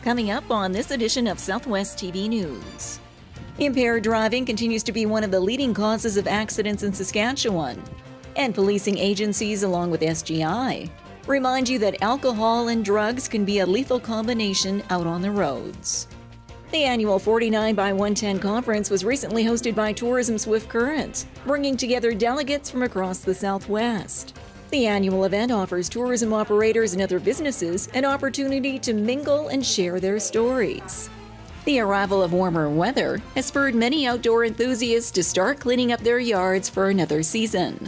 Coming up on this edition of Southwest TV News. Impaired driving continues to be one of the leading causes of accidents in Saskatchewan. And policing agencies, along with SGI, remind you that alcohol and drugs can be a lethal combination out on the roads. The annual 49 by 110 conference was recently hosted by Tourism Swift Current, bringing together delegates from across the Southwest. The annual event offers tourism operators and other businesses an opportunity to mingle and share their stories. The arrival of warmer weather has spurred many outdoor enthusiasts to start cleaning up their yards for another season.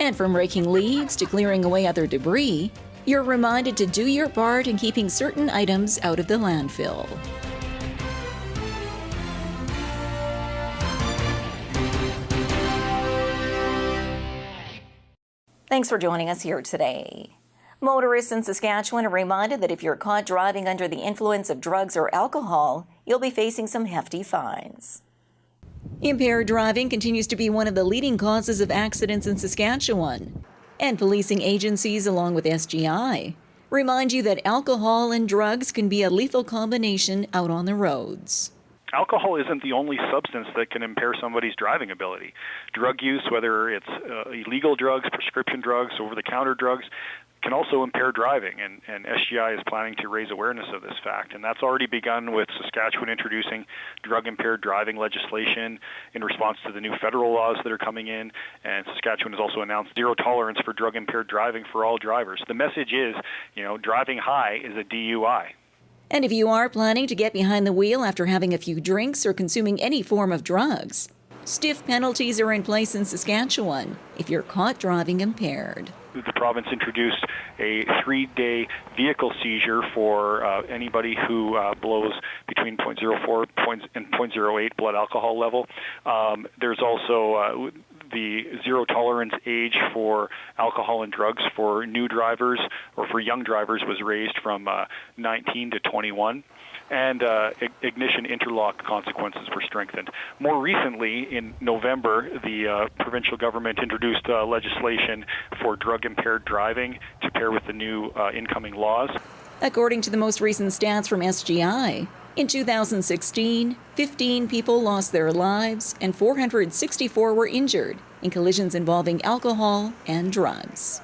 And from raking leaves to clearing away other debris, you're reminded to do your part in keeping certain items out of the landfill. Thanks for joining us here today. Motorists in Saskatchewan are reminded that if you're caught driving under the influence of drugs or alcohol, you'll be facing some hefty fines. Impaired driving continues to be one of the leading causes of accidents in Saskatchewan. And policing agencies, along with SGI, remind you that alcohol and drugs can be a lethal combination out on the roads. Alcohol isn't the only substance that can impair somebody's driving ability. Drug use, whether it's illegal drugs, prescription drugs, over-the-counter drugs, can also impair driving, and SGI is planning to raise awareness of this fact. And that's already begun with Saskatchewan introducing drug-impaired driving legislation in response to the new federal laws that are coming in, and Saskatchewan has also announced zero tolerance for drug-impaired driving for all drivers. The message is, driving high is a DUI. And if you are planning to get behind the wheel after having a few drinks or consuming any form of drugs, stiff penalties are in place in Saskatchewan if you're caught driving impaired. The province introduced a 3-day vehicle seizure for anybody who blows between 0.04 and 0.08 blood alcohol level. There's also the zero tolerance age for alcohol and drugs for new drivers or for young drivers was raised from 19 to 21. And ignition interlock consequences were strengthened. More recently, in November, the provincial government introduced legislation for drug-impaired driving to pair with the new incoming laws. According to the most recent stats from SGI, in 2016, 15 people lost their lives and 464 were injured in collisions involving alcohol and drugs.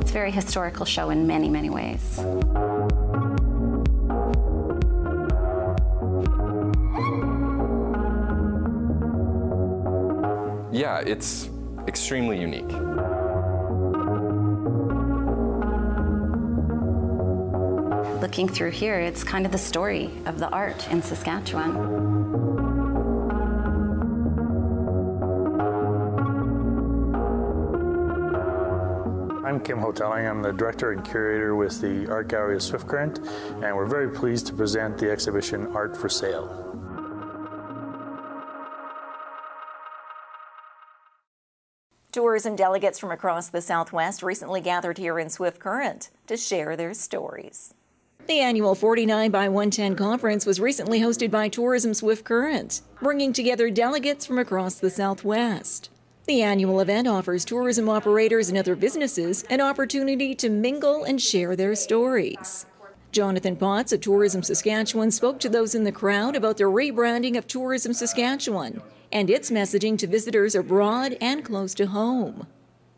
It's a very historical show in many, many ways. Yeah, it's extremely unique. Looking through here, it's kind of the story of the art in Saskatchewan. I'm Kim Hoteling. I'm the director and curator with the Art Gallery of Swift Current, and we're very pleased to present the exhibition Art for Sale. Tourism delegates from across the Southwest recently gathered here in Swift Current to share their stories. The annual 49 by 110 conference was recently hosted by Tourism Swift Current, bringing together delegates from across the Southwest. The annual event offers tourism operators and other businesses an opportunity to mingle and share their stories. Jonathan Potts of Tourism Saskatchewan spoke to those in the crowd about the rebranding of Tourism Saskatchewan and its messaging to visitors abroad and close to home,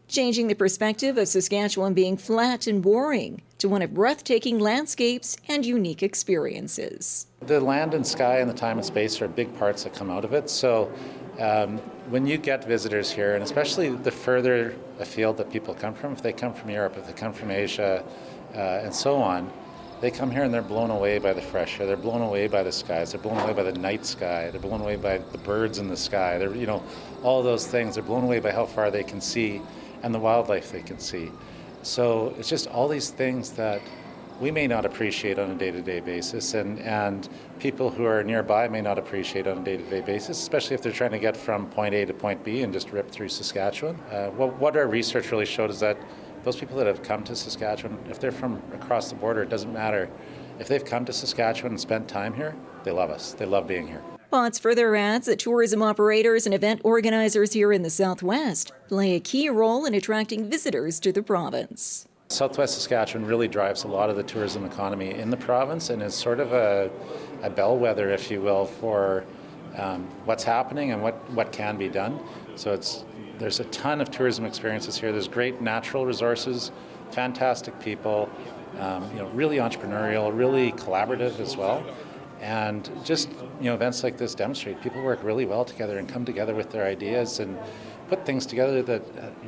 changing the perspective of Saskatchewan being flat and boring to one of breathtaking landscapes and unique experiences. The land and sky and the time and space are big parts that come out of it. So when you get visitors here, and especially the further afield that people come from, if they come from Europe, if they come from Asia, and so on, they come here and they're blown away by the fresh air. They're blown away by the skies. They're blown away by the night sky. They're blown away by the birds in the sky. They're, all of those things. They're blown away by how far they can see and the wildlife they can see. So it's just all these things that we may not appreciate on a day-to-day basis, and people who are nearby may not appreciate on a day-to-day basis, especially if they're trying to get from point A to point B and just rip through Saskatchewan. What our research really showed is that those people that have come to Saskatchewan, if they're from across the border, it doesn't matter. If they've come to Saskatchewan and spent time here, they love us. They love being here. Potts further adds that tourism operators and event organizers here in the Southwest play a key role in attracting visitors to the province. Southwest Saskatchewan really drives a lot of the tourism economy in the province and is sort of a bellwether, if you will, for what's happening and what can be done. So there's a ton of tourism experiences here. There's great natural resources, fantastic people, really entrepreneurial, really collaborative as well. And just, events like this demonstrate people work really well together and come together with their ideas and put things together that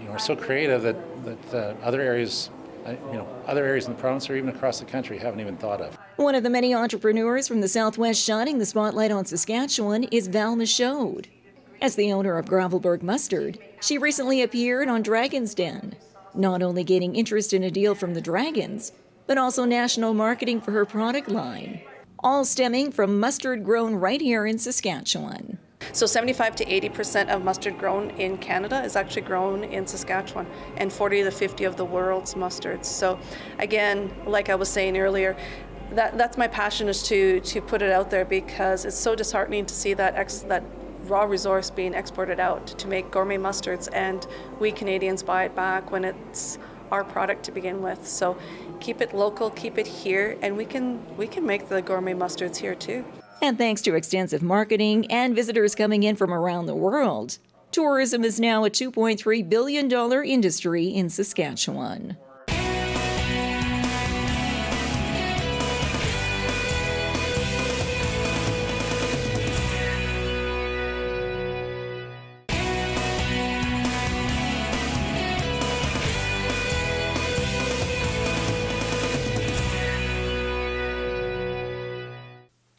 are so creative that other areas in the province or even across the country haven't even thought of. One of the many entrepreneurs from the Southwest shining the spotlight on Saskatchewan is Val Michaud. As the owner of Gravelberg Mustard, she recently appeared on Dragon's Den, not only gaining interest in a deal from the Dragons, but also national marketing for her product line, all stemming from mustard grown right here in Saskatchewan. So 75 to 80% of mustard grown in Canada is actually grown in Saskatchewan, and 40 to 50 of the world's mustards. So again, like I was saying earlier, that's my passion, is to put it out there, because it's so disheartening to see that raw resource being exported out to make gourmet mustards, and we Canadians buy it back when it's our product to begin with. So keep it local, keep it here, and we can make the gourmet mustards here too. And thanks to extensive marketing and visitors coming in from around the world, tourism is now a $2.3 billion industry in Saskatchewan.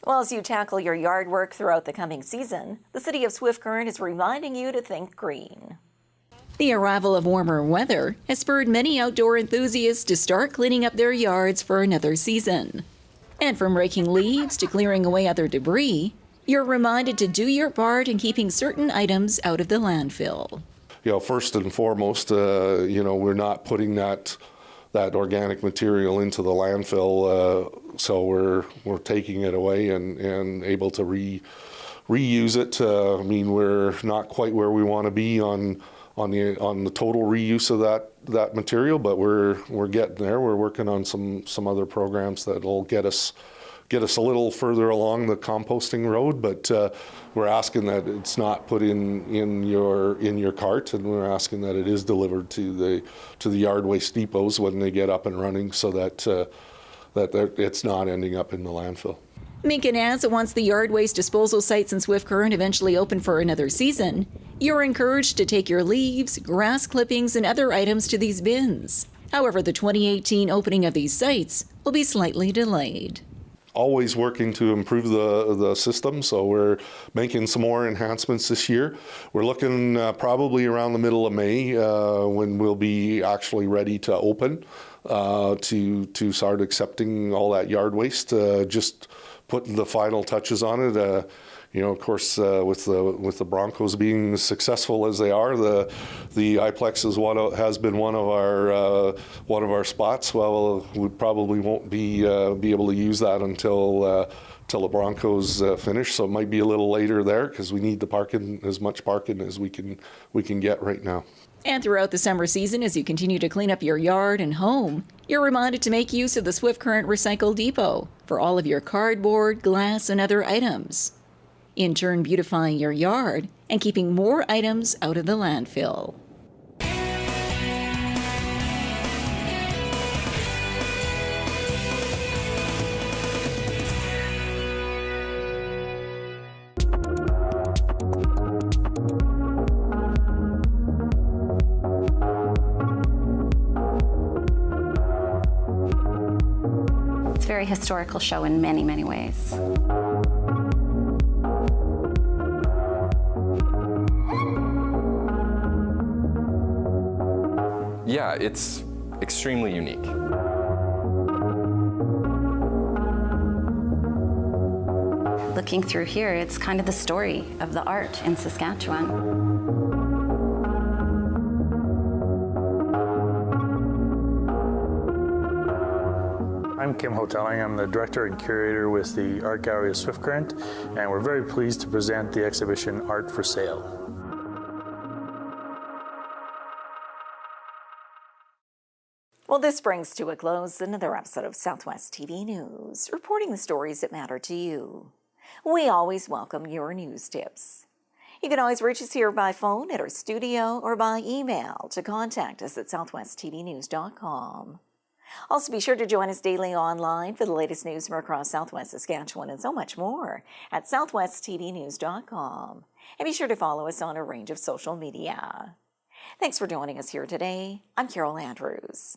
Well, as you tackle your yard work throughout the coming season, the City of Swift Current is reminding you to think green. The arrival of warmer weather has spurred many outdoor enthusiasts to start cleaning up their yards for another season. And from raking leaves to clearing away other debris, you're reminded to do your part in keeping certain items out of the landfill. First and foremost, we're not putting that organic material into the landfill, so we're taking it away and able to reuse it. We're not quite where we want to be on the total reuse of that material, but we're getting there. We're working on some other programs that'll get us a little further along the composting road, but we're asking that it's not put in your cart, and we're asking that it is delivered to the yard waste depots when they get up and running, so that it's not ending up in the landfill. Minken adds that once the yard waste disposal sites in Swift Current eventually open for another season, you're encouraged to take your leaves, grass clippings, and other items to these bins. However, the 2018 opening of these sites will be slightly delayed. Always working to improve the system, so we're making some more enhancements this year. We're looking probably around the middle of May when we'll be actually ready to open to start accepting all that yard waste, just putting the final touches on it. Of course, with the Broncos being successful as they are, the iPlex has been one of our spots. Well, we probably won't be able to use that until the Broncos finish. So it might be a little later there, because we need the parking, as much parking as we can get right now. And throughout the summer season, as you continue to clean up your yard and home, you're reminded to make use of the Swift Current Recycle Depot for all of your cardboard, glass, and other items, in turn beautifying your yard and keeping more items out of the landfill. It's a very historical show in many, many ways. Yeah, it's extremely unique. Looking through here, it's kind of the story of the art in Saskatchewan. I'm Kim Hoteling. I'm the director and curator with the Art Gallery of Swift Current, and we're very pleased to present the exhibition Art for Sale. Well, this brings to a close another episode of Southwest TV News, reporting the stories that matter to you. We always welcome your news tips. You can always reach us here by phone at our studio or by email to contact us at southwesttvnews.com. Also, be sure to join us daily online for the latest news from across Southwest Saskatchewan and so much more at southwesttvnews.com. And be sure to follow us on a range of social media. Thanks for joining us here today. I'm Carol Andrews.